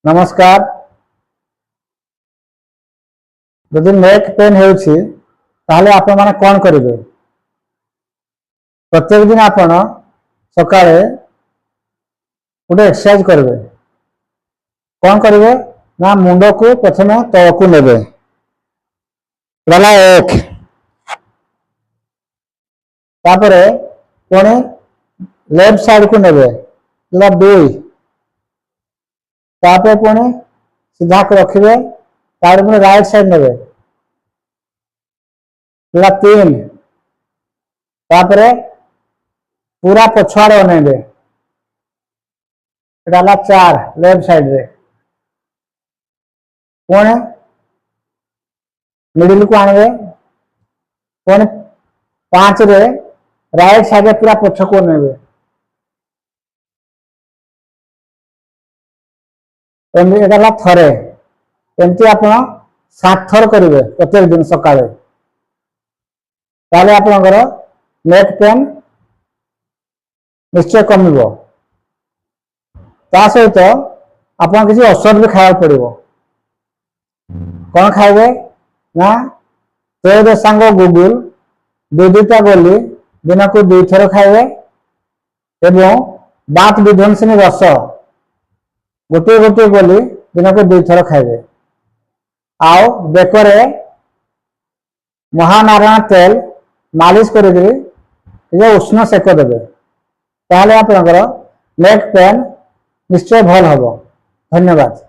नमस्कार। जदि neck pain होउछि ताहले आपण माने कोन करिवे? प्रत्येक दिन आपण सकाळे गोटे एक्सरसाइज करिवे। कोन करिवे ना मुंड को प्रथमे तळकु नेबे। गला 1 तापरे पुणी लेफ्ट साइड को नेबे। गला 2 तापरे पुणी सीधा को रखिवे। तार पुणी राइट साइड नेबे। गला 3 तापरे पूरा पछाड़ अनेबे। गला 4 लेफ्ट साइड रे। पुणी मिडिल को आनबे। पुणी 5 रे राइट साइड रे पूरा पछ को नेबे। एमती गला थरे। एमती आपण 7 थर करिवे प्रत्येक दिन सकाळे। ताले आपनकर नेक पेन निश्चय कमिबो। ता सहित आपण किसी औषध भी खाया पड़िबो। कोन खाइबे ना तेज सांग गुगुल दुईटा गोली दिन को 2 थर खाइबे एवं दांत विध्वंसनी रस गोटे गोटे गोली दिन को 2 थर खाइबे। आओ बेकरे महानारायण तेल मालिश करिकरी उष्ण सेक देबे। ताहले आपनकर नेक पेन निश्चय भल हबो। धन्यवाद।